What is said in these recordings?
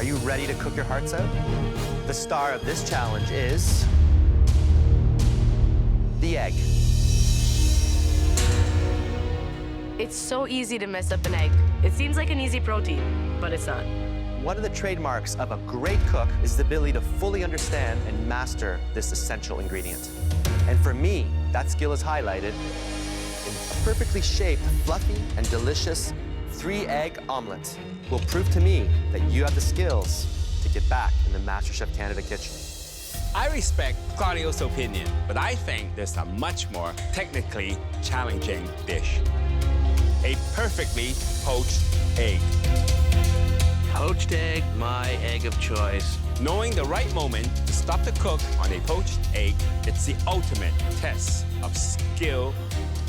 Are you ready to cook your hearts out? The star of this challenge is the egg. It's so easy to mess up an egg. It seems like an easy protein, but it's not. One of the trademarks of a great cook is the ability to fully understand and master this essential ingredient. And for me, that skill is highlighted in a perfectly shaped, fluffy, and delicious 3-egg omelet. Will prove to me that you have the skills to get back in the MasterChef Canada kitchen. I respect Claudio's opinion, but I think there's a much more technically challenging dish. A perfectly poached egg. Poached egg, my egg of choice. Knowing the right moment to stop the cook on a poached egg, it's the ultimate test of skill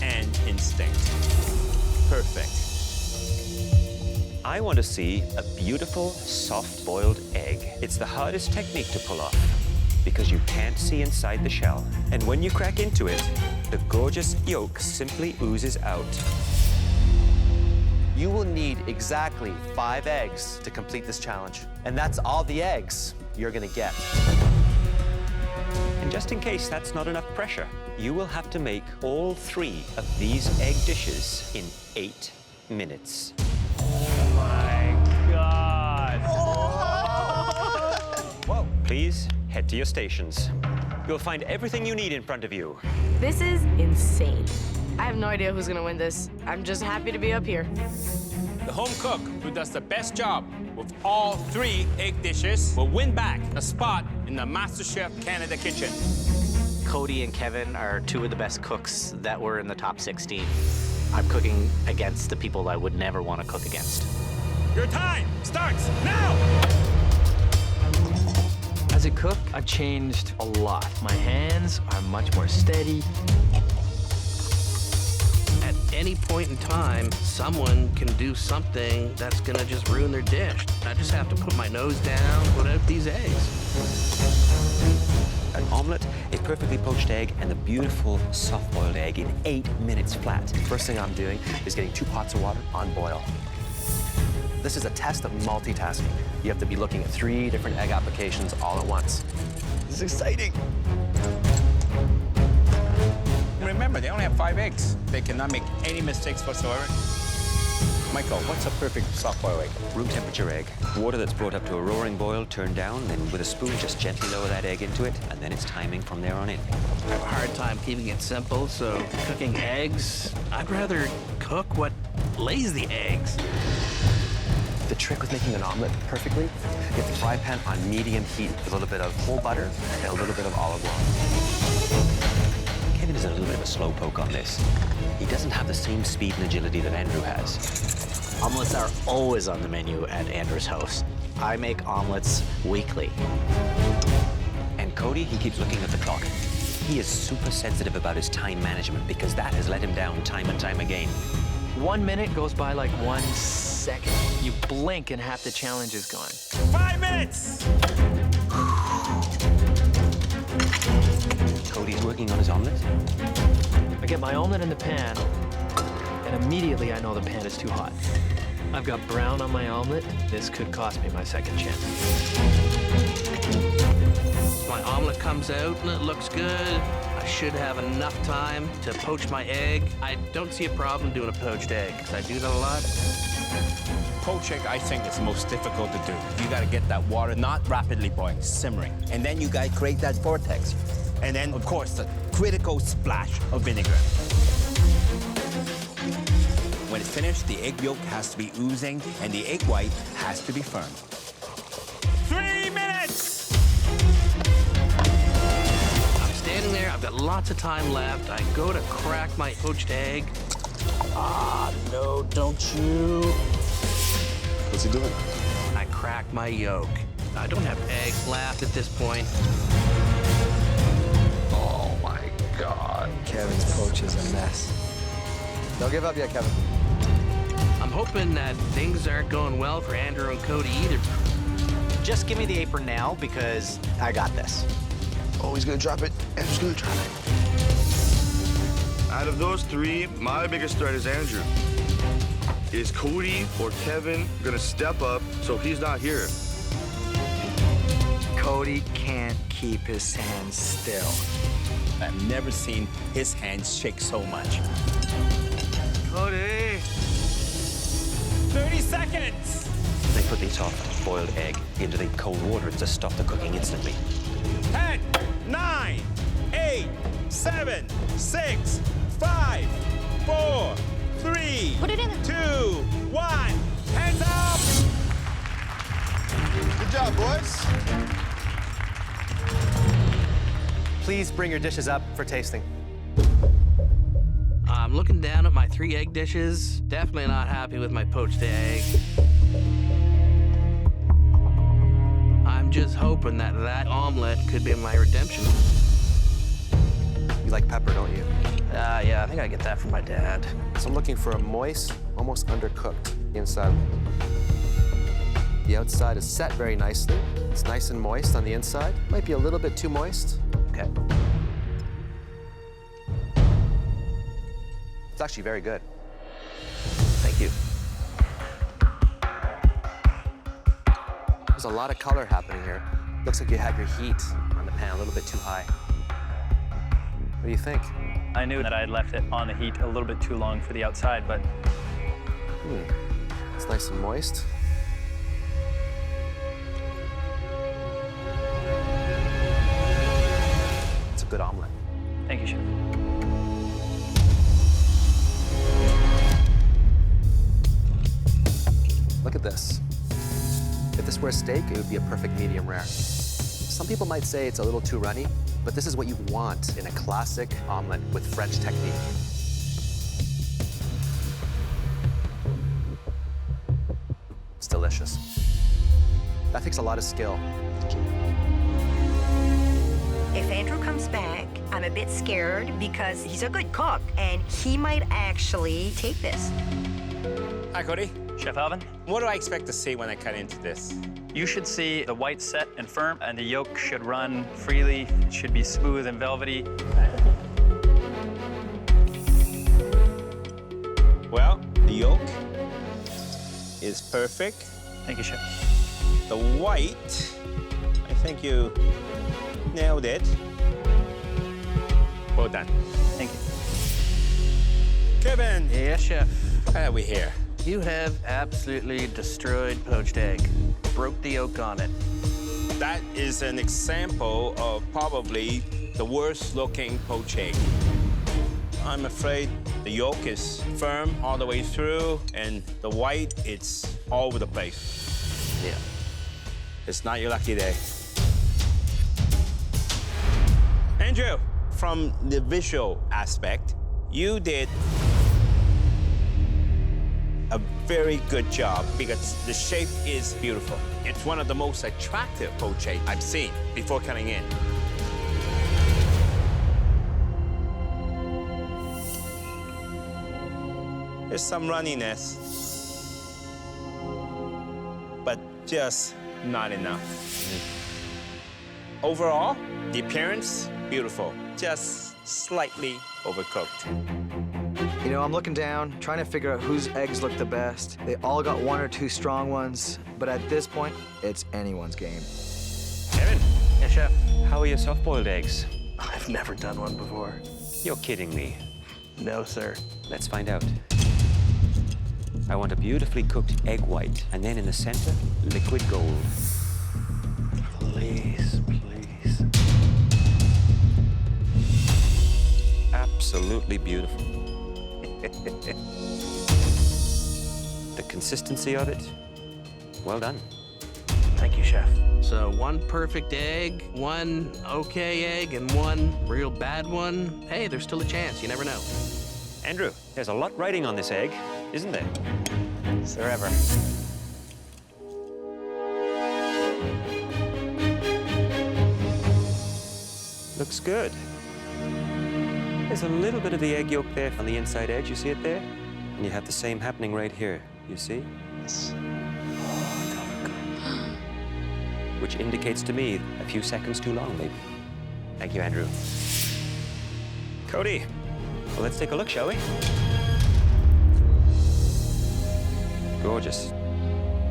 and instinct. Perfect. I want to see a beautiful, soft-boiled egg. It's the hardest technique to pull off because you can't see inside the shell. And when you crack into it, the gorgeous yolk simply oozes out. You will need exactly 5 eggs to complete this challenge. And that's all the eggs you're gonna get. And just in case that's not enough pressure, you will have to make all 3 of these egg dishes in 8 minutes. Oh my God. Whoa. Please head to your stations. You'll find everything you need in front of you. This is insane. I have no idea who's gonna win this. I'm just happy to be up here. The home cook who does the best job with all 3 egg dishes will win back a spot in the MasterChef Canada kitchen. Cody and Kevin are 2 of the best cooks that were in the top 16. I'm cooking against the people I would never want to cook against. Your time starts now! As a cook, I've changed a lot. My hands are much more steady. At any point in time, someone can do something that's gonna just ruin their dish. I just have to put my nose down, put out these eggs. An omelet, a perfectly poached egg, and a beautiful soft-boiled egg in 8 minutes flat. First thing I'm doing is getting 2 pots of water on boil. This is a test of multitasking. You have to be looking at 3 different egg applications all at once. This is exciting. Remember, they only have 5 eggs. They cannot make any mistakes whatsoever. Michael, what's a perfect soft-boiled egg? Room temperature egg. Water that's brought up to a roaring boil, turned down, then with a spoon just gently lower that egg into it, and then it's timing from there on in. I have a hard time keeping it simple, so cooking eggs, I'd rather cook what lays the eggs. The trick with making an omelet perfectly, you have the fry pan on medium heat with a little bit of whole butter and a little bit of olive oil. Kevin is a little bit of a slowpoke on this. He doesn't have the same speed and agility that Andrew has. Omelets are always on the menu at Andrew's house. I make omelets weekly. And Cody, he keeps looking at the clock. He is super sensitive about his time management because that has let him down time and time again. 1 minute goes by like 1 second. You blink and half the challenge is gone. 5 minutes! Cody's working on his omelet. I get my omelet in the pan, and immediately I know the pan is too hot. I've got brown on my omelet. This could cost me my second chance. My omelet comes out and it looks good. I should have enough time to poach my egg. I don't see a problem doing a poached egg, because I do that a lot. Poached egg, I think, is the most difficult to do. You gotta get that water not rapidly boiling, simmering. And then you gotta create that vortex. And then, of course, the critical splash of vinegar. When it's finished, the egg yolk has to be oozing, and the egg white has to be firm. 3 minutes! I'm standing there, I've got lots of time left. I go to crack my poached egg. Ah, no, don't you. What's he doing? I crack my yolk. I don't have eggs left at this point. Oh my God. Kevin's poach is a mess. Don't give up yet, Kevin. I'm hoping that things aren't going well for Andrew and Cody either. Just give me the apron now because I got this. Oh, he's gonna drop it. Andrew's gonna drop it. Out of those 3, my biggest threat is Andrew. Is Cody or Kevin gonna step up so he's not here? Cody can't keep his hands still. I've never seen his hands shake so much. Cody! 30 seconds! They put the soft-boiled egg into the cold water to stop the cooking instantly. 10, 9, 8, 7, 6, 5, 4, 3, Put it in. 2, 1. Hands up! Good job, boys. Please bring your dishes up for tasting. I'm looking down at my 3 egg dishes. Definitely not happy with my poached egg. I'm just hoping that that omelet could be my redemption. You like pepper, don't you? Yeah, I think I get that from my dad. So I'm looking for a moist, almost undercooked inside. The outside is set very nicely. It's nice and moist on the inside. Might be a little bit too moist. Okay. It's actually very good. Thank you. There's a lot of color happening here. Looks like you had your heat on the pan a little bit too high. What do you think? I knew that I had left it on the heat a little bit too long for the outside, but It's nice and moist. It's a good omelet. thank you, Chef. Look at this. If this were a steak, it would be a perfect medium rare. Some people might say it's a little too runny, but this is what you want in a classic omelet with French technique. It's delicious. That takes a lot of skill. If Andrew comes back, I'm a bit scared because he's a good cook and he might actually take this. Hi, Cody. Chef Alvin, What do I expect to see when I cut into this? you should see the white set and firm, and the yolk should run freely. It should be smooth and velvety. Well, the yolk is perfect. Thank you, Chef. The white, I think you nailed it. Well done. Thank you. Kevin, Yes, Chef. what have we here? You have absolutely destroyed poached egg. Broke the yolk on it. That is an example of probably the worst looking poached egg. I'm afraid the yolk is firm all the way through, and the white, it's all over the place. Yeah. It's not your lucky day. Andrew, from the visual aspect, you did a very good job because the shape is beautiful. It's one of the most attractive poached egg I've seen before cutting in. There's some runniness, but just not enough. Overall, the appearance, beautiful, just slightly overcooked. You know, I'm looking down, trying to figure out whose eggs look the best. They all got 1 or 2 strong ones, but at this point, it's anyone's game. Kevin, Yes, Chef. How are your soft-boiled eggs? I've never done one before. You're kidding me. No, sir. Let's find out. I want a beautifully cooked egg white, and then in the center, liquid gold. Please, please. Absolutely beautiful. The consistency of it, well done. Thank you, Chef. So 1 perfect egg, 1 okay egg, and 1 real bad one. Hey, there's still a chance. You never know. Andrew, there's a lot riding on this egg, isn't there? Is there ever? Looks good. There's a little bit of the egg yolk there on the inside edge. You see it there? And you have the same happening right here. You see? Yes. Which indicates to me a few seconds too long, maybe. Thank you, Andrew. Cody, well, let's take a look, shall we? Gorgeous.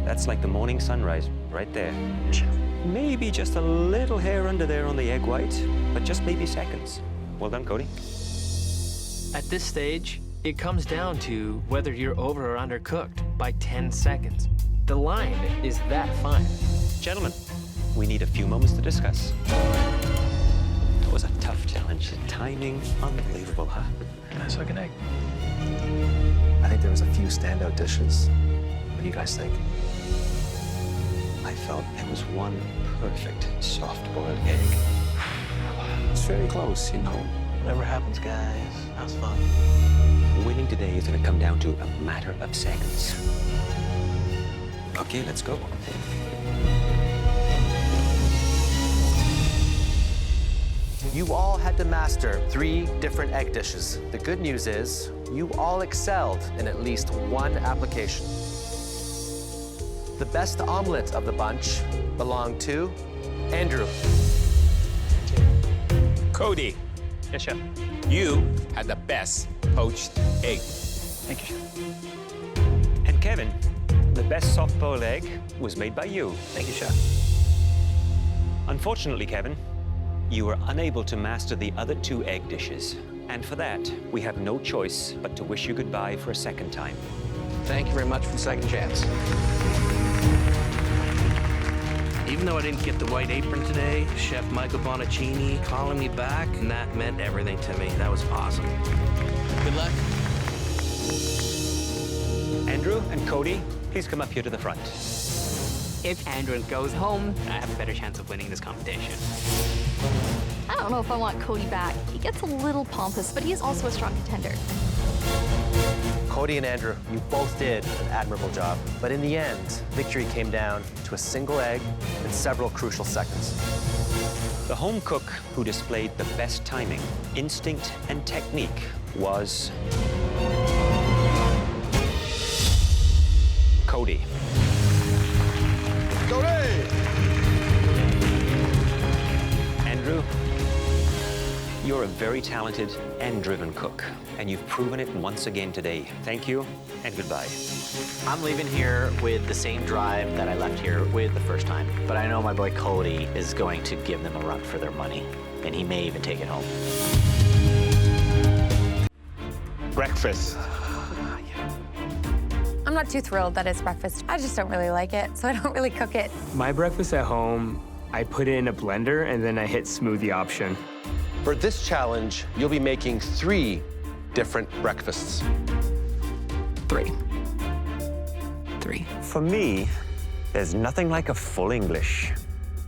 That's like the morning sunrise right there. Maybe just a little hair under there on the egg white, but just maybe seconds. Well done, Cody. At this stage, it comes down to whether you're over or undercooked by 10 seconds. The line is that fine. Gentlemen, we need a few moments to discuss. That was a tough challenge. The timing, unbelievable, huh? Nice looking egg. I think there was a few standout dishes. What do you guys think? I felt it was one perfect soft-boiled egg. It's very close, you know. Whatever happens, guys. That was fun. Winning today is going to come down to a matter of seconds. Okay, let's go. You all had to master 3 different egg dishes. The good news is, you all excelled in at least one application. The best omelet of the bunch belonged to Andrew. Cody, Yes, chef. you had the best poached egg. Thank you, chef. And Kevin, the best soft-boiled egg was made by you. Thank you, Chef. Unfortunately, Kevin, you were unable to master the other 2 egg dishes. And for that, we have no choice but to wish you goodbye for a second time. Thank you very much for the second chance. Even though I didn't get the white apron today, Chef Michael Bonaccini calling me back, and that meant everything to me. That was awesome. Good luck. Andrew and Cody, please come up here to the front. If Andrew goes home, I have a better chance of winning this competition. I don't know if I want Cody back. He gets a little pompous, but he is also a strong contender. Cody and Andrew, you both did an admirable job. But in the end, victory came down to a single egg in several crucial seconds. The home cook who displayed the best timing, instinct, and technique was Cody. Andrew, you're a very talented and driven cook, and you've proven it once again today. Thank you, and goodbye. I'm leaving here with the same drive that I left here with the first time, but I know my boy Cody is going to give them a run for their money, and he may even take it home. Breakfast. I'm not too thrilled that it's breakfast. I just don't really like it, so I don't really cook it. My breakfast at home, I put it in a blender and then I hit smoothie option. For this challenge, you'll be making 3 different breakfasts. 3. For me, there's nothing like a full English.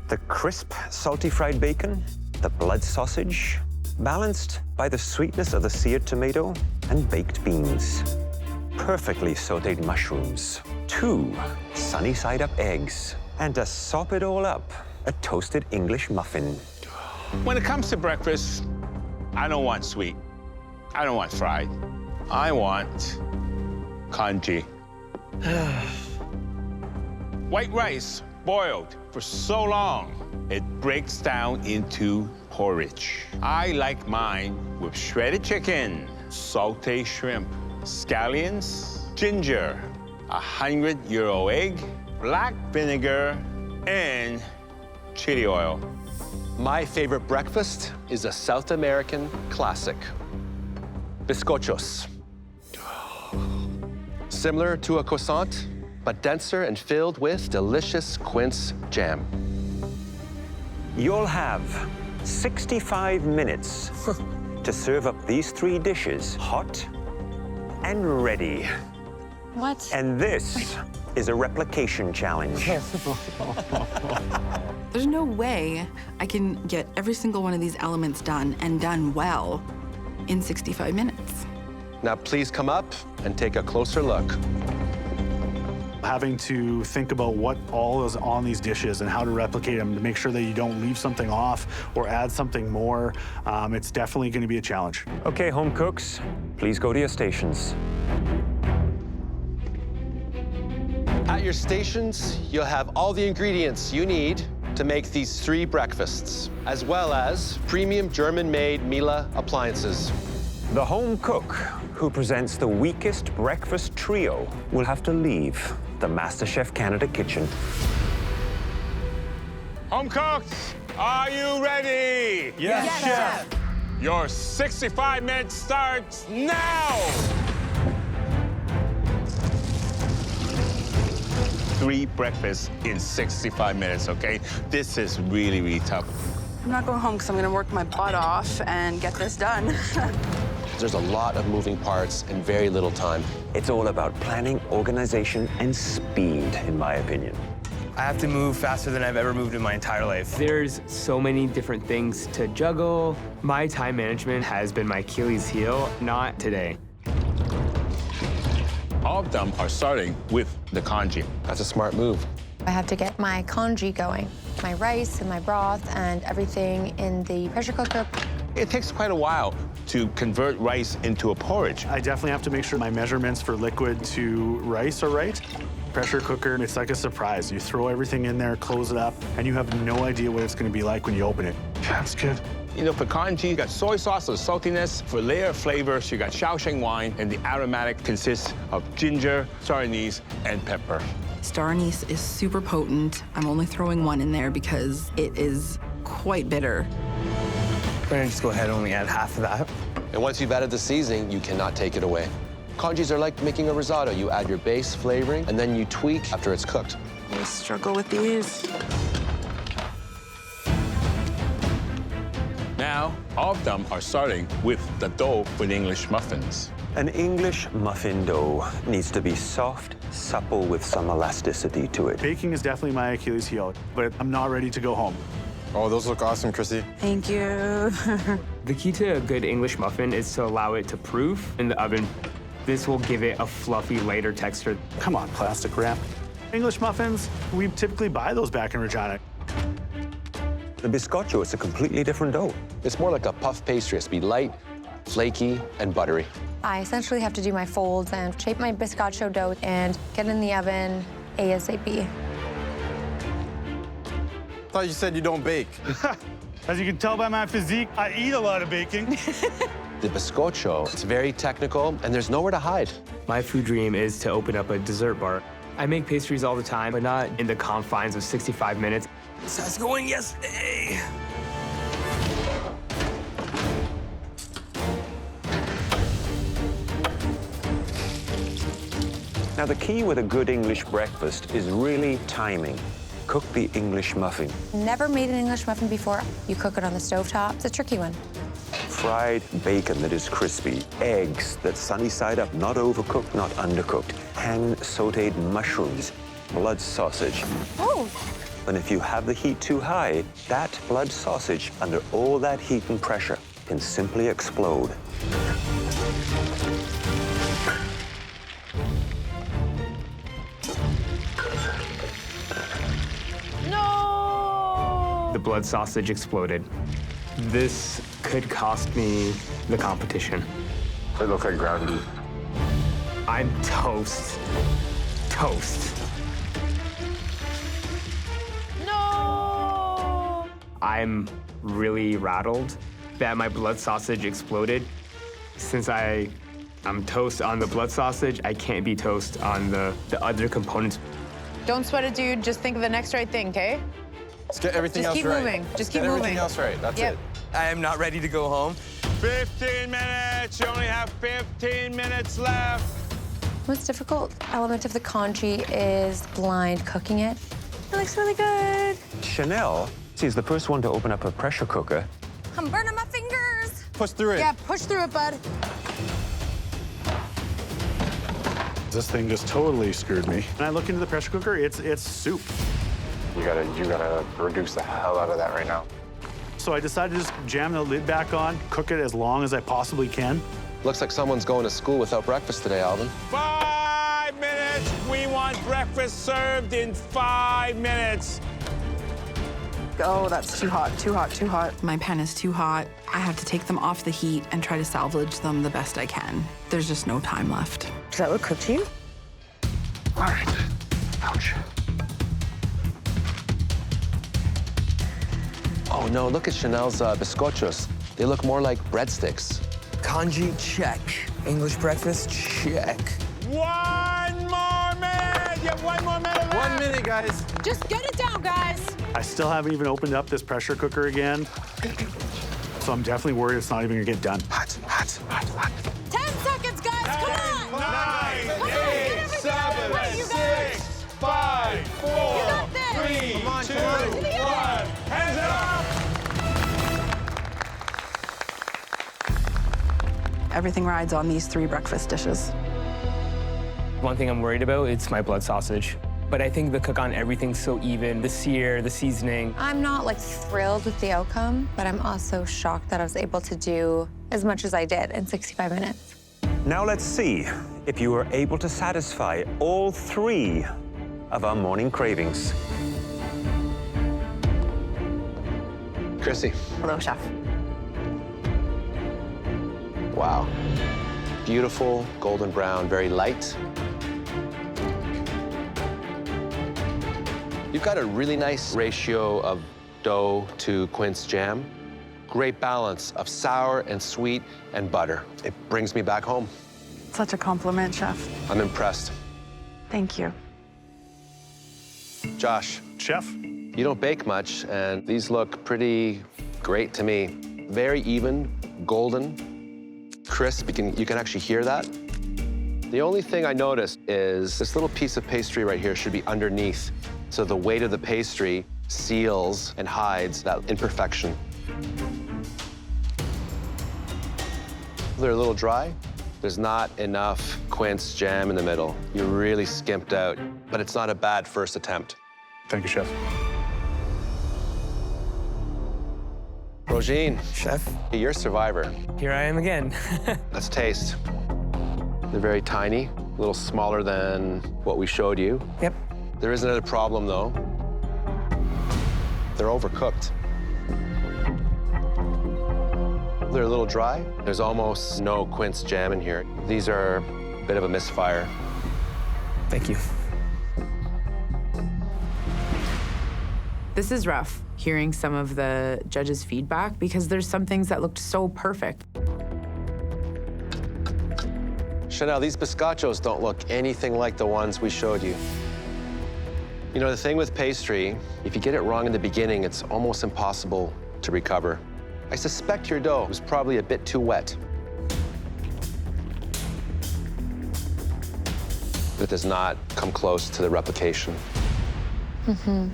The crisp, salty fried bacon, the blood sausage, balanced by the sweetness of the seared tomato and baked beans. Perfectly sauteed mushrooms, 2 sunny-side-up eggs, and to sop it all up, a toasted English muffin. When it comes to breakfast, I don't want sweet. I don't want fried. I want congee. White rice boiled for so long, it breaks down into porridge. I like mine with shredded chicken, sauté shrimp, scallions, ginger, a 100-euro egg, black vinegar, and chili oil. My favorite breakfast is a South American classic, bizcochos. Similar to a croissant, but denser and filled with delicious quince jam. You'll have 65 minutes to serve up these 3 dishes hot and ready. What? And this is a replication challenge. There's no way I can get every single one of these elements done and done well in 65 minutes. Now please come up and take a closer look. Having to think about what all is on these dishes and how to replicate them to make sure that you don't leave something off or add something more, it's definitely going to be a challenge. Okay, home cooks, please go to your stations. At your stations, you'll have all the ingredients you need to make these 3 breakfasts, as well as premium German-made Miele appliances. The home cook who presents the weakest breakfast trio will have to leave the MasterChef Canada kitchen. Home cooks, are you ready? Yes, Chef. Your 65 minutes starts now! 3 breakfasts in 65 minutes, okay? This is really, really tough. I'm not going home because I'm going to work my butt off and get this done. There's a lot of moving parts and very little time. It's all about planning, organization, and speed, in my opinion. I have to move faster than I've ever moved in my entire life. There's so many different things to juggle. My time management has been my Achilles heel, not today. All of them are starting with the congee. That's a smart move. I have to get my congee going, my rice and my broth and everything in the pressure cooker. It takes quite a while to convert rice into a porridge. I definitely have to make sure my measurements for liquid to rice are right. Pressure cooker, it's like a surprise. You throw everything in there, close it up, and you have no idea what it's going to be like when you open it. That's good. You know, for congee, you got soy sauce, the saltiness. For layer of flavors, you got Shaoxing wine, and the aromatic consists of ginger, star anise, and pepper. Star anise is super potent. I'm only throwing 1 in there because it is quite bitter. I'm gonna just go ahead and only add half of that. And once you've added the seasoning, you cannot take it away. Congees are like making a risotto. You add your base flavoring, and then you tweak after it's cooked. I struggle with these. Now, all of them are starting with the dough for the English muffins. An English muffin dough needs to be soft, supple, with some elasticity to it. Baking is definitely my Achilles heel, but I'm not ready to go home. Oh, those look awesome, Chrissy. Thank you. The key to a good English muffin is to allow it to proof in the oven. This will give it a fluffy, lighter texture. Come on, plastic wrap. English muffins, we typically buy those back in Regina. The bizcocho is a completely different dough. It's more like a puff pastry. It's to be light, flaky, and buttery. I essentially have to do my folds and shape my biscotto dough and get in the oven ASAP. I thought you said you don't bake. As you can tell by my physique, I eat a lot of baking. The bizcocho, it's very technical, and there's nowhere to hide. My food dream is to open up a dessert bar. I make pastries all the time, but not in the confines of 65 minutes. So I was going yesterday. Now, the key with a good English breakfast is really timing. Cook the English muffin. Never made an English muffin before. You cook it on the stovetop. It's a tricky one. Fried bacon that is crispy, eggs that's sunny side up, not overcooked, not undercooked, hand-sauteed mushrooms, blood sausage. Oh! And if you have the heat too high, that blood sausage, under all that heat and pressure, can simply explode. The blood sausage exploded. This could cost me the competition. They look like ground beef. I'm toast. Toast. No! I'm really rattled that my blood sausage exploded. Since I'm toast on the blood sausage, I can't be toast on the other components. Don't sweat it, dude. Just think of the next right thing, okay? Let's get everything else right. Just keep moving. Just keep moving. Everything else right. That's it. I am not ready to go home. 15 minutes. You only have 15 minutes left. The most difficult element of the congee is blind cooking it. It looks really good. Chanel, she's the first one to open up a pressure cooker. I'm burning my fingers. Push through it. Yeah, push through it, bud. This thing just totally screwed me. When I look into the pressure cooker, it's soup. You gotta reduce the hell out of that right now. So I decided to just jam the lid back on, cook it as long as I possibly can. Looks like someone's going to school without breakfast today, Alvin. 5 minutes. We want breakfast served in 5 minutes. Oh, that's too hot, too hot, too hot. My pan is too hot. I have to take them off the heat and try to salvage them the best I can. There's just no time left. Does that look cooked to you? All right. Ouch. Oh, no, look at Chanel's bizcochos. They look more like breadsticks. Congee, check. English breakfast, check. 1 more minute. You have 1 more minute left. 1 minute, guys. Just get it down, guys. I still haven't even opened up this pressure cooker again. So I'm definitely worried it's not even gonna get done. Hot, hot, hot, hot. 10 seconds, guys, come on! 9, 8, 7, 6, 5, 4, 3, 2, 1. Hands up! Everything rides on these 3 breakfast dishes. One thing I'm worried about, it's my blood sausage. But I think the cook on everything's so even, the sear, the seasoning. I'm not like thrilled with the outcome, but I'm also shocked that I was able to do as much as I did in 65 minutes. Now let's see if you were able to satisfy all 3 of our morning cravings. Chrissy. Hello, chef. Wow. Beautiful, golden brown, very light. You've got a really nice ratio of dough to quince jam. Great balance of sour and sweet and butter. It brings me back home. Such a compliment, chef. I'm impressed. Thank you. Josh. Chef. You don't bake much, and these look pretty great to me. Very even, golden, crisp. You can actually hear that. The only thing I noticed is this little piece of pastry right here should be underneath, so the weight of the pastry seals and hides that imperfection. They're a little dry. There's not enough quince jam in the middle. You're really skimped out, but it's not a bad first attempt. Thank you, chef. Rogine. Chef. You're a survivor. Here I am again. Let's taste. They're very tiny, a little smaller than what we showed you. Yep. There is another problem, though. They're overcooked. They're a little dry. There's almost no quince jam in here. These are a bit of a misfire. Thank you. This is rough, hearing some of the judges' feedback, because there's some things that looked so perfect. Chanel, these biscachos don't look anything like the ones we showed you. You know, the thing with pastry, if you get it wrong in the beginning, it's almost impossible to recover. I suspect your dough was probably a bit too wet. It does not come close to the replication. Mm-hmm.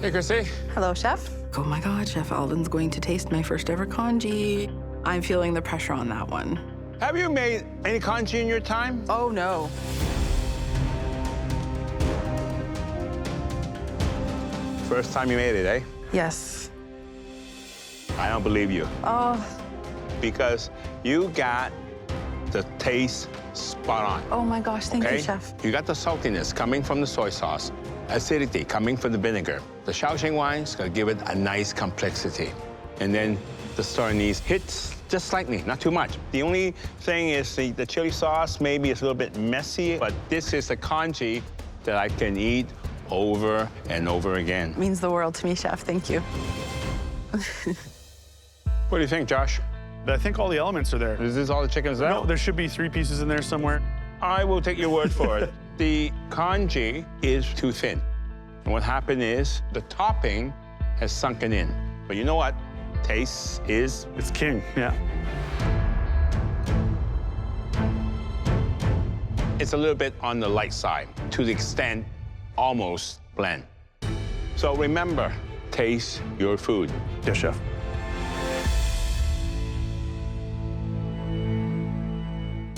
Hey, Chrissy. Hello, chef. Oh my God, Chef Alden's going to taste my first ever congee. I'm feeling the pressure on that one. Have you made any congee in your time? Oh, no. First time you made it, eh? Yes. I don't believe you. Oh. Because you got the taste spot on. Oh my gosh, thank okay? you, chef. You got the saltiness coming from the soy sauce, acidity coming from the vinegar. The Shaoxing wine is gonna give it a nice complexity. And then the star anise hits just slightly, not too much. The only thing is the chili sauce maybe is a little bit messy, but this is a congee that I can eat over and over again. Means the world to me, chef. Thank you. What do you think, Josh? I think all the elements are there. Is this all the chickens out? No, there should be 3 pieces in there somewhere. I will take your word for it. The congee is too thin. And what happened is the topping has sunken in. But you know what? Taste is... It's king, yeah. It's a little bit on the light side, to the extent almost bland. So remember, taste your food. Yes, chef.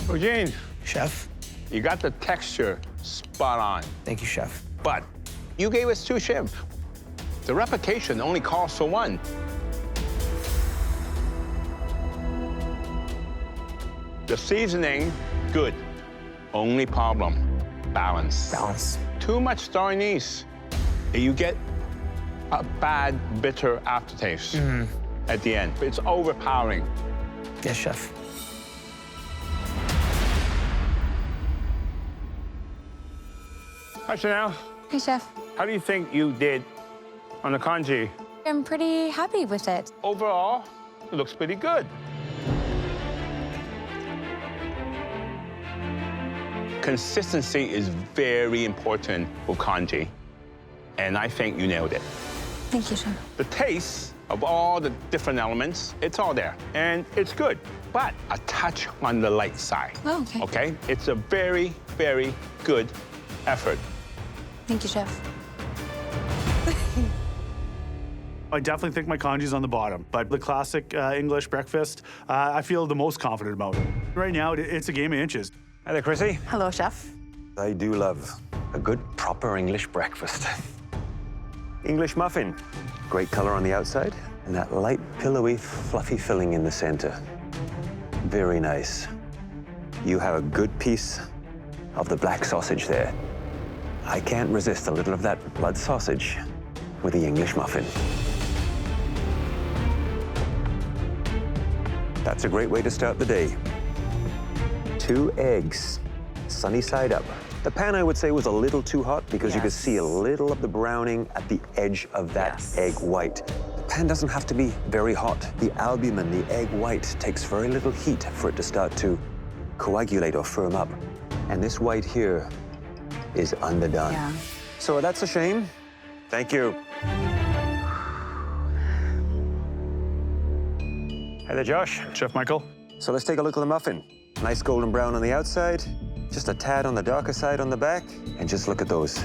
Eugene. Chef. You got the texture spot on. Thank you, chef. But you gave us 2 shivs. The replication only calls for 1. The seasoning, good. Only problem, balance. Balance. Too much star anise. You get a bad, bitter aftertaste at the end. It's overpowering. Yes, chef. Hi, Chanel. Hey, chef. How do you think you did on the congee? I'm pretty happy with it. Overall, it looks pretty good. Consistency is very important for congee, and I think you nailed it. Thank you, Chef. The taste of all the different elements, it's all there, and it's good, but a touch on the light side. Oh, okay. Okay? It's a very, very good effort. Thank you, Chef. I definitely think my congee's on the bottom, but the classic English breakfast, I feel the most confident about. Right now, it's a game of inches. Hi there, Chrissy. Hello, Chef. I do love a good, proper English breakfast. English muffin. Great color on the outside, and that light, pillowy, fluffy filling in the center. Very nice. You have a good piece of the black sausage there. I can't resist a little of that blood sausage with the English muffin. That's a great way to start the day. 2 eggs, sunny side up. The pan, I would say, was a little too hot because you could see a little of the browning at the edge of that egg white. The pan doesn't have to be very hot. The albumin, the egg white, takes very little heat for it to start to coagulate or firm up. And this white here is underdone. Yeah. So that's a shame. Thank you. Hi there, Josh. Chef Michael. So let's take a look at the muffin. Nice golden brown on the outside, just a tad on the darker side on the back, and just look at those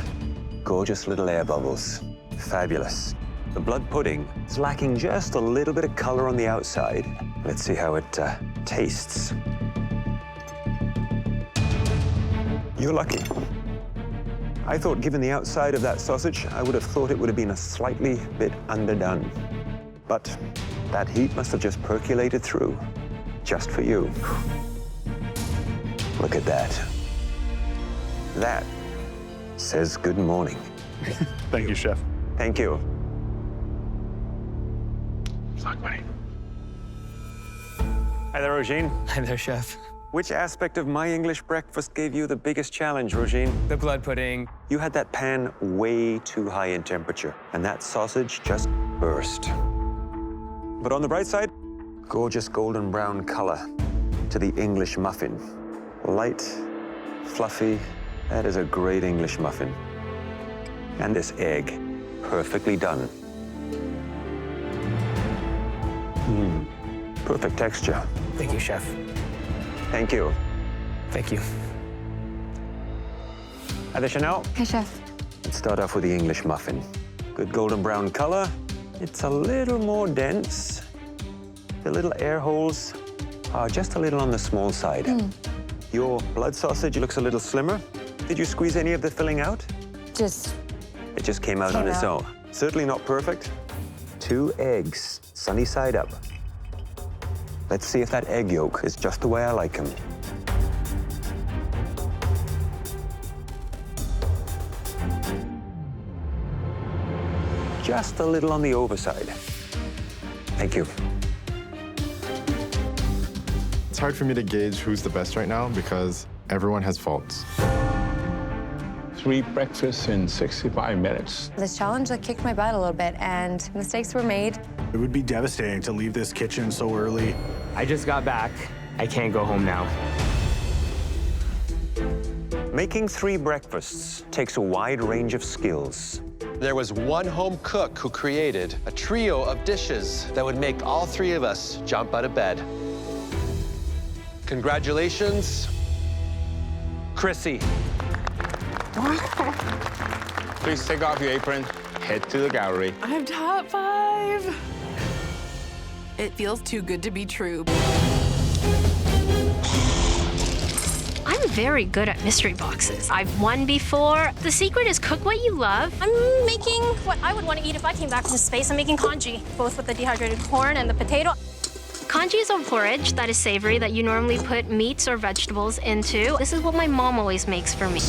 gorgeous little air bubbles. Fabulous. The blood pudding is lacking just a little bit of color on the outside. Let's see how it tastes. You're lucky. I thought, given the outside of that sausage, I would have thought it would have been a slightly bit underdone. But that heat must have just percolated through, just for you. Look at that. That says good morning. Thank you, Chef. Thank you. Luck, buddy. Hi there, Rogine. Hi there, Chef. Which aspect of my English breakfast gave you the biggest challenge, Rogine? The blood pudding. You had that pan way too high in temperature, and that sausage just burst. But on the bright side, gorgeous golden brown color to the English muffin. Light, fluffy, that is a great English muffin. And this egg, perfectly done. Perfect texture. Thank you, Chef. Thank you. Thank you. Hi there, Chanel. Hey, Chef. Let's start off with the English muffin. Good golden brown color. It's a little more dense. The little air holes are just a little on the small side. Your blood sausage looks a little slimmer. Did you squeeze any of the filling out? It just came out on its own. Certainly not perfect. 2 eggs, sunny side up. Let's see if that egg yolk is just the way I like them. Just a little on the overside. Thank you. It's hard for me to gauge who's the best right now because everyone has faults. 3 breakfasts in 65 minutes. This challenge kicked my butt a little bit, and mistakes were made. It would be devastating to leave this kitchen so early. I just got back. I can't go home now. Making 3 breakfasts takes a wide range of skills. There was one home cook who created a trio of dishes that would make all 3 of us jump out of bed. Congratulations, Chrissy. Please take off your apron, head to the gallery. I'm top 5. It feels too good to be true. I'm very good at mystery boxes. I've won before. The secret is cook what you love. I'm making what I would want to eat if I came back from space. I'm making congee, both with the dehydrated corn and the potato. Congee is a porridge that is savory that you normally put meats or vegetables into. This is what my mom always makes for me.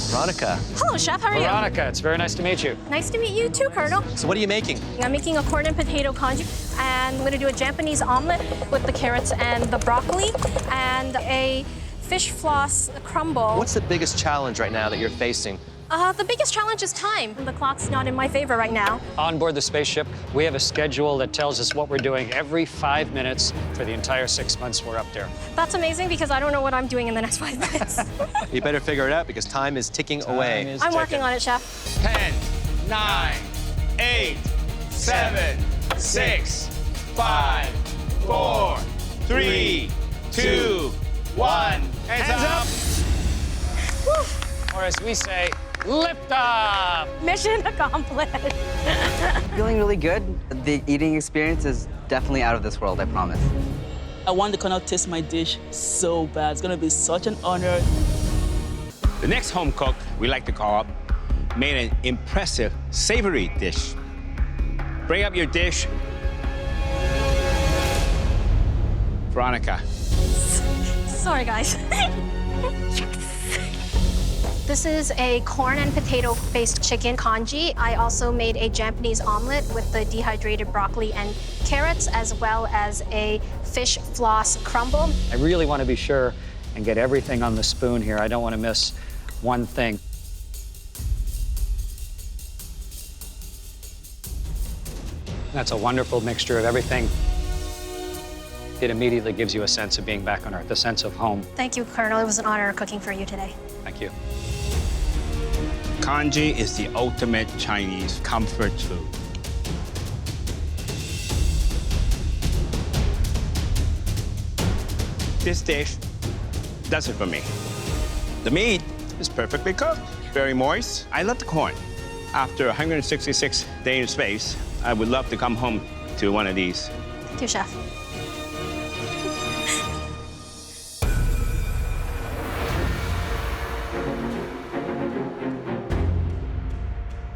Veronica. Hello, Chef. How are you? Veronica, it's very nice to meet you. Nice to meet you too, Colonel. So what are you making? I'm making a corn and potato congee, and I'm going to do a Japanese omelet with the carrots and the broccoli, and a fish floss crumble. What's the biggest challenge right now that you're facing The biggest challenge is time. The clock's not in my favor right now. On board the spaceship, we have a schedule that tells us what we're doing every 5 minutes for the entire 6 months we're up there. That's amazing because I don't know what I'm doing in the next 5 minutes. You better figure it out because time is ticking away. I'm working on it, Chef. 10, 9, 8, 7, 6, 5, 4, 3, 2, 1. Hands up. Or as we say, lift up! Mission accomplished. Feeling really good. The eating experience is definitely out of this world, I promise. I want to come out taste my dish so bad. It's gonna be such an honor. The next home cook we like to call up made an impressive savory dish. Bring up your dish. Veronica. Sorry, guys. This is a corn and potato-based chicken congee. I also made a Japanese omelet with the dehydrated broccoli and carrots, as well as a fish floss crumble. I really want to be sure and get everything on the spoon here. I don't want to miss one thing. That's a wonderful mixture of everything. It immediately gives you a sense of being back on Earth, a sense of home. Thank you, Colonel. It was an honor cooking for you today. Thank you. Congee is the ultimate Chinese comfort food. This dish does it for me. The meat is perfectly cooked, very moist. I love the corn. After 166 days in space, I would love to come home to one of these. Thank you, Chef.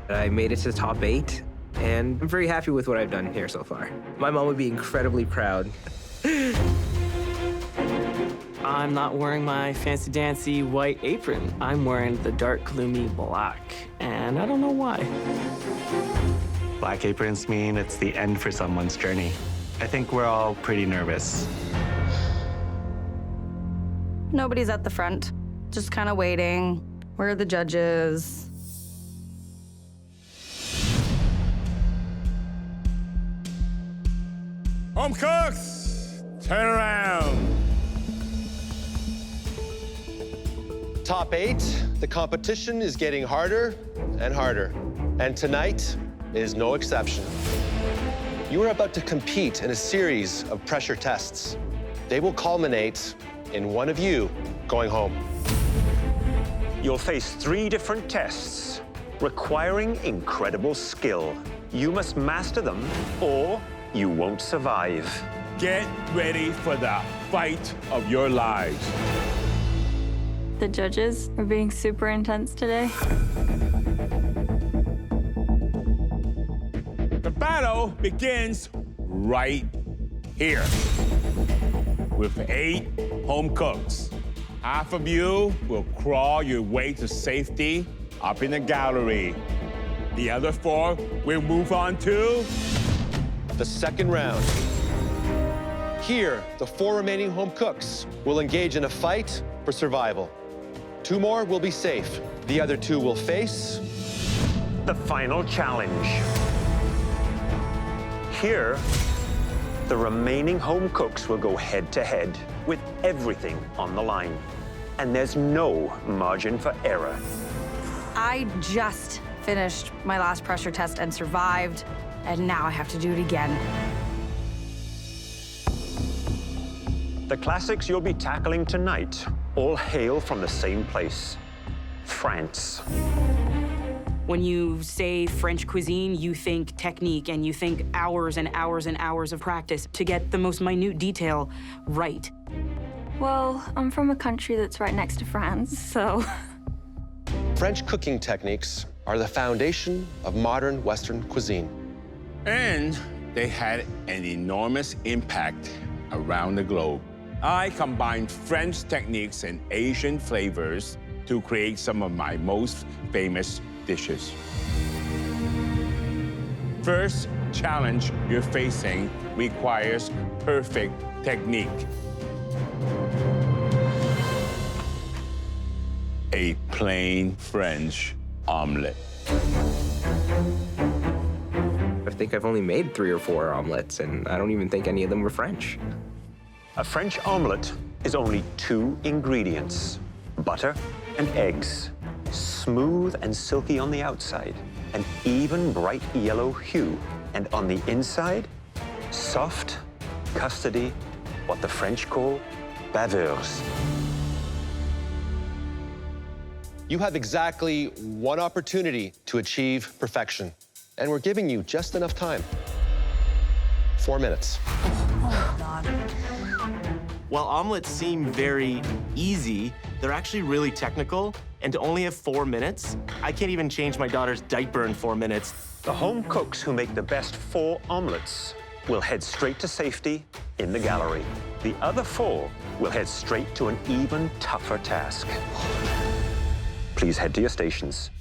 I made it to the top 8, and I'm very happy with what I've done here so far. My mom would be incredibly proud. I'm not wearing my fancy-dancy white apron. I'm wearing the dark, gloomy black, and I don't know why. Black aprons mean it's the end for someone's journey. I think we're all pretty nervous. Nobody's at the front, just kind of waiting. Where are the judges? Home cooks, turn around. Top 8, the competition is getting harder and harder. And tonight is no exception. You are about to compete in a series of pressure tests. They will culminate in one of you going home. You'll face 3 different tests requiring incredible skill. You must master them or you won't survive. Get ready for the fight of your lives. The judges are being super intense today. The battle begins right here with 8 home cooks. Half of you will crawl your way to safety up in the gallery. The other 4 will move on to the second round. Here, the 4 remaining home cooks will engage in a fight for survival. 2 more will be safe. The other 2 will face the final challenge. Here, the remaining home cooks will go head-to-head with everything on the line. And there's no margin for error. I just finished my last pressure test and survived, and now I have to do it again. The classics you'll be tackling tonight all hail from the same place, France. When you say French cuisine, you think technique and you think hours and hours and hours of practice to get the most minute detail right. Well, I'm from a country that's right next to France, so... French cooking techniques are the foundation of modern Western cuisine. And they had an enormous impact around the globe. I combined French techniques and Asian flavors to create some of my most famous dishes. First challenge you're facing requires perfect technique. A plain French omelet. I think I've only made 3 or 4 omelets, and I don't even think any of them were French. A French omelet is only 2 ingredients, butter and eggs, smooth and silky on the outside, an even bright yellow hue, and on the inside, soft, custardy, what the French call baveurs. You have exactly 1 opportunity to achieve perfection, and we're giving you just enough time. 4 minutes. Oh, God. While omelets seem very easy, they're actually really technical, and to only have 4 minutes, I can't even change my daughter's diaper in 4 minutes. The home cooks who make the best 4 omelets will head straight to safety in the gallery. The other 4 will head straight to an even tougher task. Please head to your stations.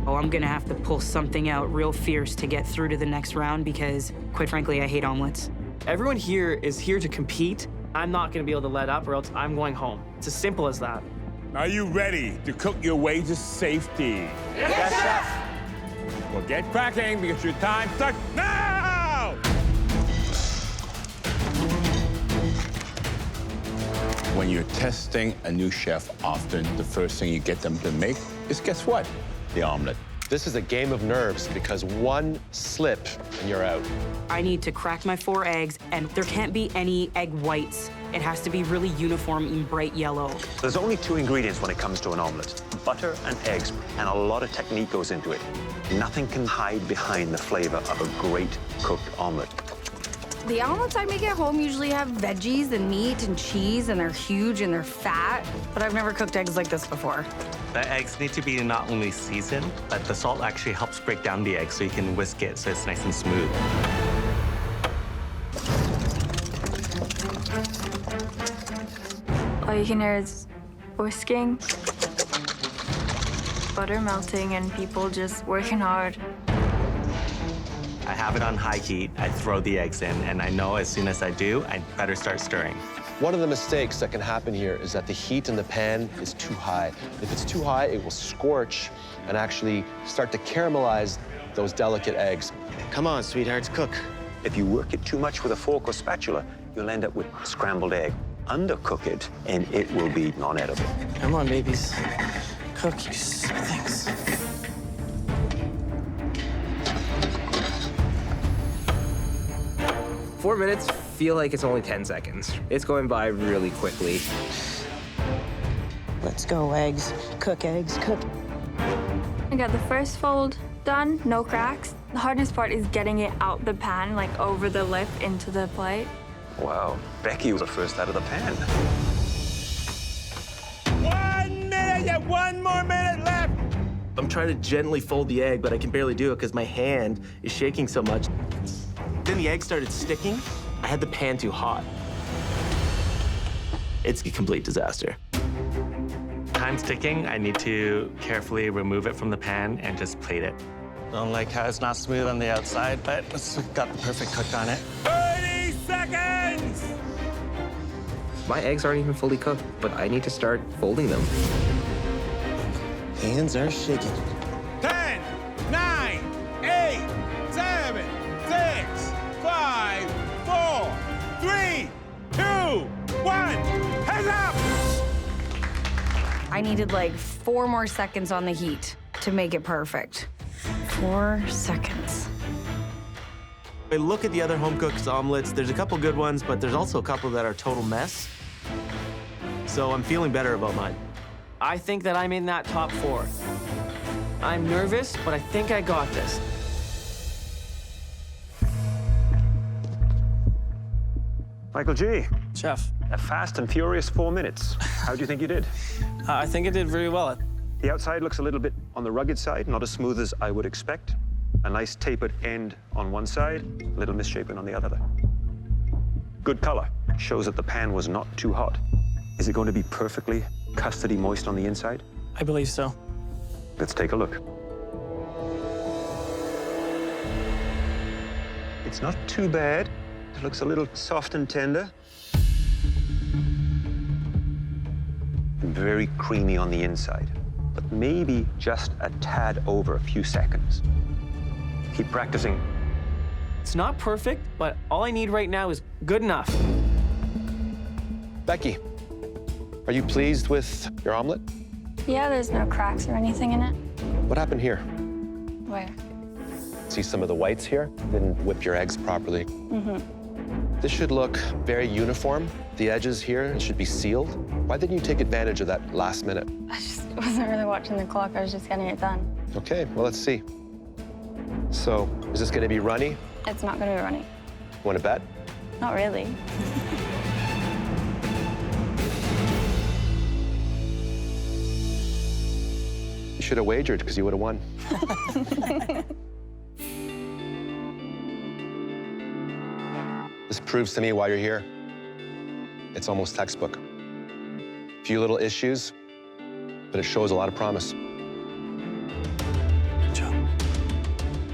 Oh, I'm gonna have to pull something out real fierce to get through to the next round because, quite frankly, I hate omelets. Everyone here is here to compete. I'm not gonna be able to let up or else I'm going home. It's as simple as that. Are you ready to cook your way to safety? Yes, Chef! Well, get cracking because your time starts now! When you're testing a new chef, often the first thing you get them to make is, guess what? The omelet. This is a game of nerves because 1 slip and you're out. I need to crack my 4 eggs, and there can't be any egg whites. It has to be really uniform and bright yellow. There's only 2 ingredients when it comes to an omelet, butter and eggs, and a lot of technique goes into it. Nothing can hide behind the flavor of a great cooked omelet. The omelets I make at home usually have veggies and meat and cheese, and they're huge and they're fat, but I've never cooked eggs like this before. The eggs need to be not only seasoned, but the salt actually helps break down the egg so you can whisk it so it's nice and smooth. All you can hear is whisking, butter melting, and people just working hard. I have it on high heat, I throw the eggs in, and I know as soon as I do, I better start stirring. One of the mistakes that can happen here is that the heat in the pan is too high. If it's too high, it will scorch and actually start to caramelize those delicate eggs. Come on, sweethearts, cook. If you work it too much with a fork or spatula, you'll end up with scrambled egg. Undercook it, and it will be non-edible. Come on, babies. Cook, you silly things. Four minutes feel like it's only 10 seconds. It's going by really quickly. Let's go, eggs. Cook, eggs, cook. I got the first fold done, no cracks. The hardest part is getting it out the pan, like over the lip into the plate. Wow, Becky was the first out of the pan. 1 minute, you have 1 more minute left. I'm trying to gently fold the egg, but I can barely do it because my hand is shaking so much. Then the egg started sticking. I had the pan too hot. It's a complete disaster. Time's ticking. I need to carefully remove it from the pan and just plate it. Don't like how it's not smooth on the outside, but it's got the perfect cook on it. 30 seconds! My eggs aren't even fully cooked, but I need to start folding them. Hands are shaking. 10, 9, 8, 7, 6, 5, 4, 3, 2, 1. Hands up! I needed like 4 more seconds on the heat to make it perfect. 4 seconds. I look at the other home cooked omelets. There's a couple good ones, but there's also a couple that are total mess. So I'm feeling better about mine. I think that I'm in that top 4. I'm nervous, but I think I got this. Michael G. Chef. A fast and furious 4 minutes. How do you think you did? I think I did very well. The outside looks a little bit on the rugged side, not as smooth as I would expect. A nice tapered end on one side, a little misshapen on the other. Good color. Shows that the pan was not too hot. Is it going to be perfectly custardy moist on the inside? I believe so. Let's take a look. It's not too bad. It looks a little soft and tender. And very creamy on the inside. but maybe just a tad over a few seconds. Keep practicing. It's not perfect, but all I need right now is good enough. Becky, are you pleased with your omelet? Yeah, there's no cracks or anything in it. What happened here? Where? See some of the whites here? Didn't whip your eggs properly. This should look very uniform. The edges here should be sealed. Why didn't you take advantage of that last minute? I just wasn't really watching the clock. I was just getting it done. Okay, well, let's see. So, is this gonna be runny? It's not going to be running. Want to bet? Not really. You should have wagered because you would have won. This proves to me why you're here. It's almost textbook. Few little issues, but it shows a lot of promise.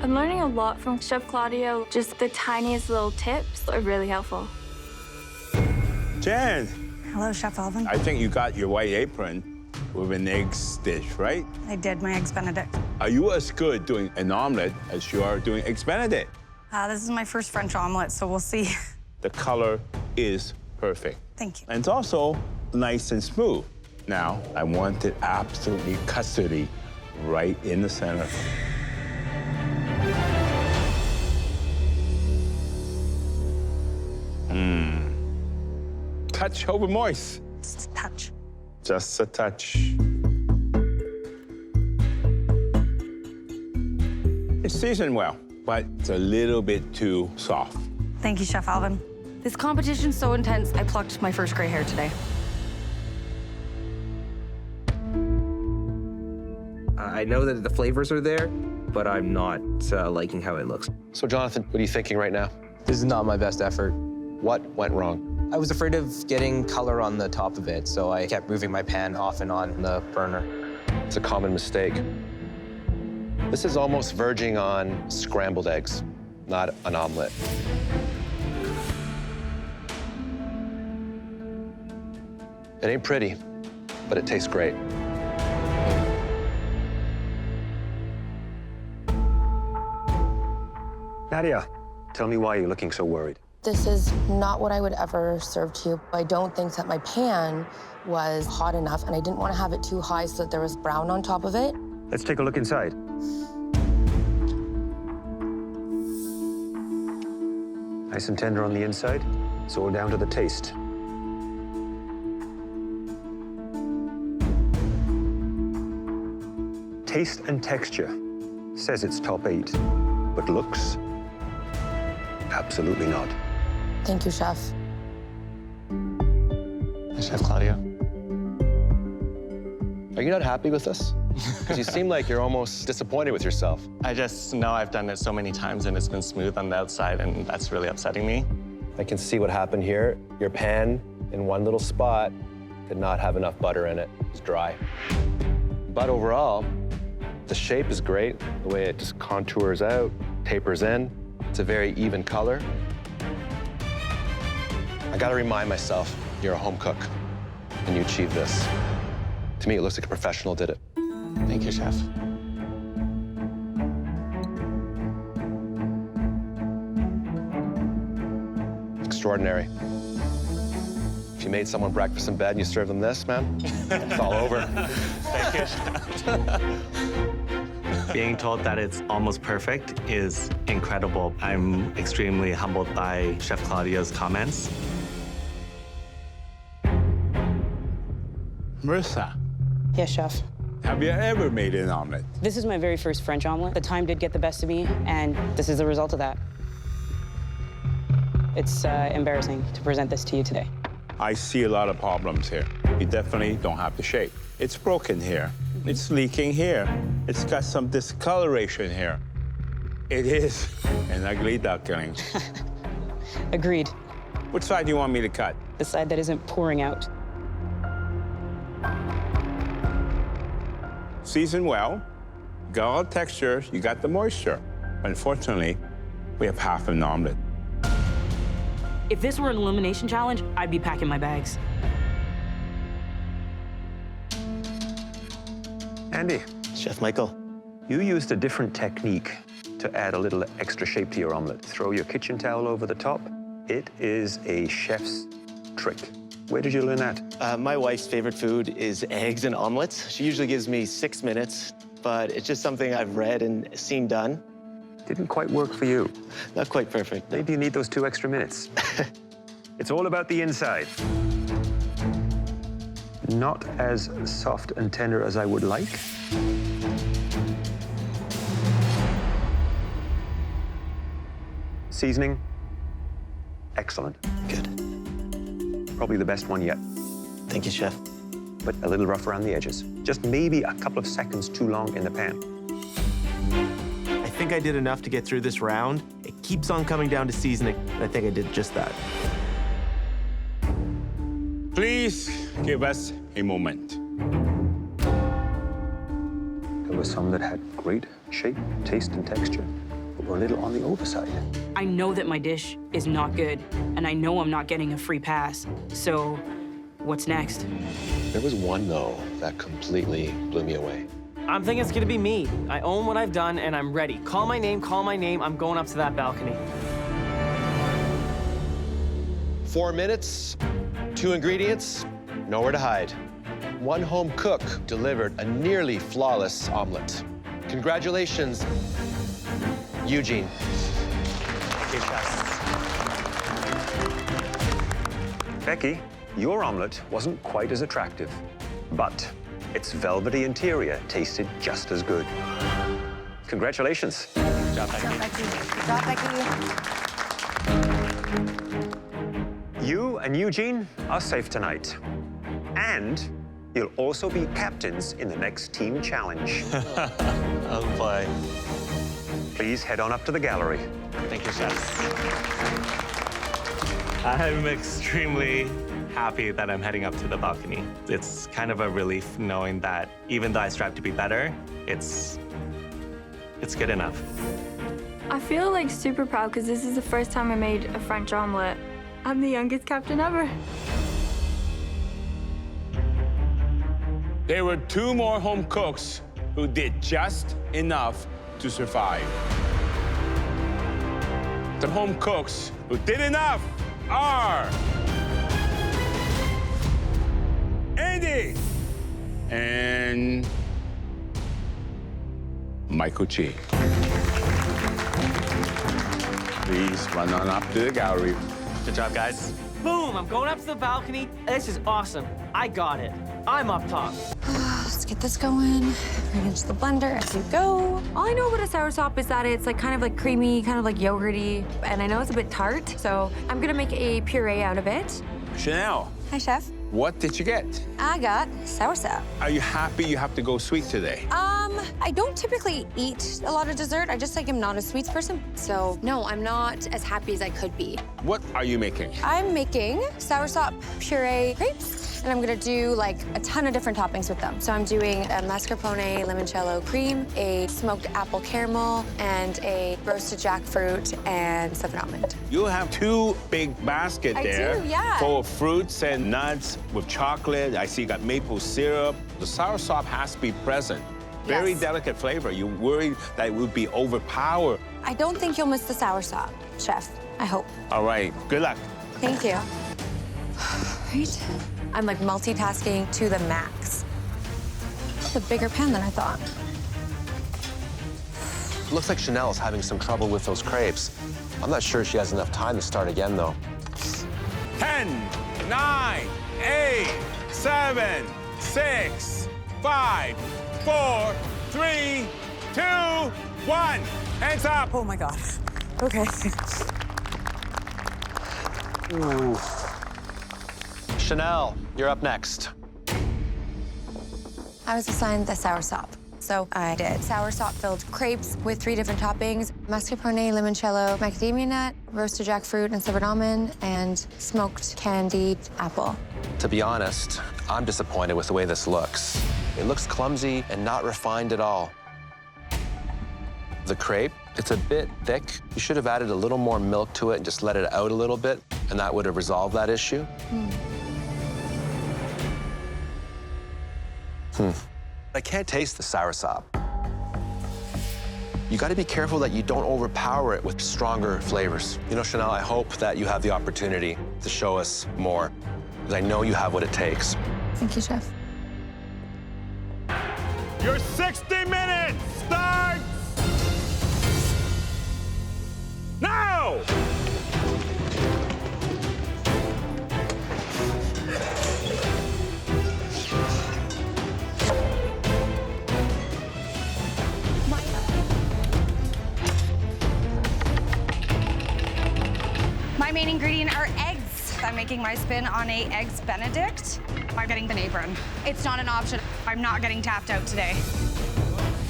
I'm learning a lot from Chef Claudio. Just the tiniest little tips are really helpful. Jen, Hello, Chef Alvin. I think you got your white apron with an eggs dish, right? I did my Eggs Benedict. Are you as good doing an omelet as you are doing Eggs Benedict? This is my first French omelet, so we'll see. The color is perfect. Thank you. And it's also nice and smooth. Now, I want it absolutely custardy right in the center. Touch over moist. Just a touch. Just a touch. It's seasoned well, but it's a little bit too soft. Thank you, Chef Alvin. This competition's so intense, I plucked my first gray hair today. I know that the flavors are there, but I'm not liking how it looks. So, Jonathan, what are you thinking right now? This is not my best effort. What went wrong? I was afraid of getting color on the top of it, so I kept moving my pan off and on the burner. It's a common mistake. This is almost verging on scrambled eggs, not an omelet. It ain't pretty, but it tastes great. Nadia, tell me why you're looking so worried. This is not what I would ever serve to you. I don't think that my pan was hot enough, and I didn't want to have it too high so that there was brown on top of it. Let's take a look inside. Nice and tender on the inside. It's all down to the taste. Taste and texture says it's top 8, but looks, absolutely not. Thank you, Chef. Chef Claudio. Are you not happy with this? Because you seem like you're almost disappointed with yourself. I just know I've done it so many times and it's been smooth on the outside, and that's really upsetting me. I can see what happened here. Your pan in one little spot did not have enough butter in it. It was dry. But overall, the shape is great. The way it just contours out, tapers in. It's a very even color. I gotta remind myself, you're a home cook, and you achieved this. To me, it looks like a professional did it. Thank you, Chef. Extraordinary. If you made someone breakfast in bed and you serve them this, man, it's all over. Thank you, Chef. Being told that it's almost perfect is incredible. I'm extremely humbled by Chef Claudio's comments. Marissa, Yes, Chef. have you ever made an omelet? This is my very first French omelet. The time did get the best of me, and this is the result of that. It's embarrassing to present this to you today. I see a lot of problems here. You definitely don't have the shape. It's broken here. It's leaking here. It's got some discoloration here. It is an ugly duckling. Agreed. Which side do you want me to cut? The side that isn't pouring out. Seasoned well, got all the texture, you got the moisture. Unfortunately, we have half an omelet. If this were an elimination challenge, I'd be packing my bags. Andy. Chef Michael. You used a different technique to add a little extra shape to your omelet. Throw your kitchen towel over the top. It is a chef's trick. Where did you learn that? My wife's favorite food is eggs and omelets. She usually gives me 6 minutes, but it's just something I've read and seen done. Didn't quite work for you. Not quite perfect. Maybe you need those 2 extra minutes. It's all about the inside. Not as soft and tender as I would like. Seasoning, excellent. Good. Probably the best one yet. Thank you, Chef. But a little rough around the edges. Just maybe a couple of seconds too long in the pan. I think I did enough to get through this round. It keeps on coming down to seasoning, and I think I did just that. Please give us a moment. There were some that had great shape, taste, and texture, but were a little on the overside. I know that my dish is not good, and I know I'm not getting a free pass. So, what's next? There was one, though, that completely blew me away. I'm thinking it's gonna be me. I own what I've done, and I'm ready. Call my name, I'm going up to that balcony. 4 minutes, 2 ingredients, nowhere to hide. One home cook delivered a nearly flawless omelet. Congratulations, Eugene. Becky, your omelet wasn't quite as attractive, but its velvety interior tasted just as good. Congratulations. Good job, Becky. Good job, Becky. You and Eugene are safe tonight. And you'll also be captains in the next team challenge. Oh, boy. Please head on up to the gallery. Thank you, Chef. I'm extremely happy that I'm heading up to the balcony. It's kind of a relief knowing that even though I strive to be better, it's good enough. I feel like super proud because this is the first time I made a French omelet. I'm the youngest captain ever. There were 2 more home cooks who did just enough to survive. The home cooks who did enough are Andy and Michael G. Please run on up to the gallery. Good job, guys. Boom, I'm going up to the balcony. This is awesome. I got it. I'm up top. Let's get this going. Right into the blender as you go. All I know about a soursop is that it's like kind of like creamy, kind of like yogurty, and I know it's a bit tart, so I'm gonna make a puree out of it. Chanel, Hi, Chef. what did you get? I got soursop. Are you happy you have to go sweet today? I don't typically eat a lot of dessert. I just like am not a sweets person. So no, I'm not as happy as I could be. What are you making? I'm making soursop puree crepes, and I'm gonna do like a ton of different toppings with them. So I'm doing a mascarpone limoncello cream, a smoked apple caramel, and a roasted jackfruit and 7 almond. You have 2 big baskets I there. do, yeah. Full of fruits and nuts with chocolate. I see you got maple syrup. The soursop has to be present. Very Yes. delicate flavor. You worried that it would be overpowered. I don't think you'll miss the soursop, Chef. I hope. All right, good luck. Thank you. Right? I'm like multitasking to the max. It's a bigger pan than I thought. Looks like Chanel's having some trouble with those crepes. I'm not sure she has enough time to start again, though. 10, 9, 8, 7, 6, 5, 4, 3, 2, 1. Hands up. Oh my God. Okay. Ooh. Chanel, you're up next. I was assigned the soursop. So I did soursop-filled crepes with 3 different toppings: mascarpone, limoncello, macadamia nut, roasted jackfruit and 7 almond, and smoked candied apple. To be honest, I'm disappointed with the way this looks. It looks clumsy and not refined at all. The crepe, it's a bit thick. You should have added a little more milk to it and just let it out a little bit, and that would have resolved that issue. I can't taste the soursop. You got to be careful that you don't overpower it with stronger flavors. You know, Chanel, I hope that you have the opportunity to show us more, because I know you have what it takes. Thank you, Chef. Your 60 minutes starts now! My main ingredient are eggs. I'm making my spin on a Eggs Benedict. I'm getting an apron. It's not an option. I'm not getting tapped out today.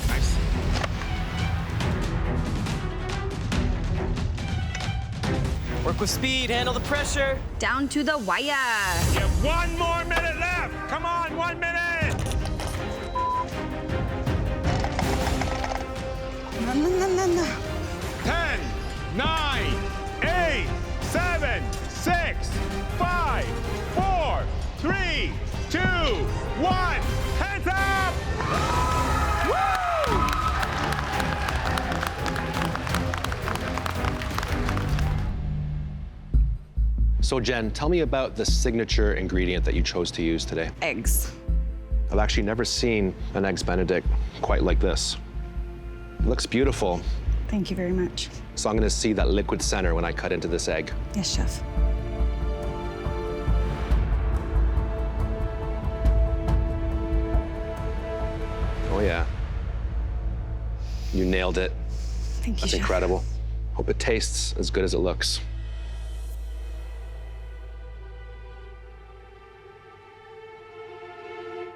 Nice. Work with speed, handle the pressure. Down to the wire. You have 1 more minute left. Come on, 1 minute. No. 10, 9, 8, 7, 6, 5, 4, 3, 2, 1. Hands up! Woo! So, Jen, tell me about the signature ingredient that you chose to use today. Eggs. I've actually never seen an Eggs Benedict quite like this. It looks beautiful. Thank you very much. So I'm gonna see that liquid center when I cut into this egg. Yes, Chef. Oh yeah. You nailed it. Thank you, That's Chef. incredible. Hope it tastes as good as it looks.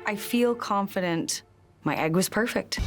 I feel confident. My egg was perfect.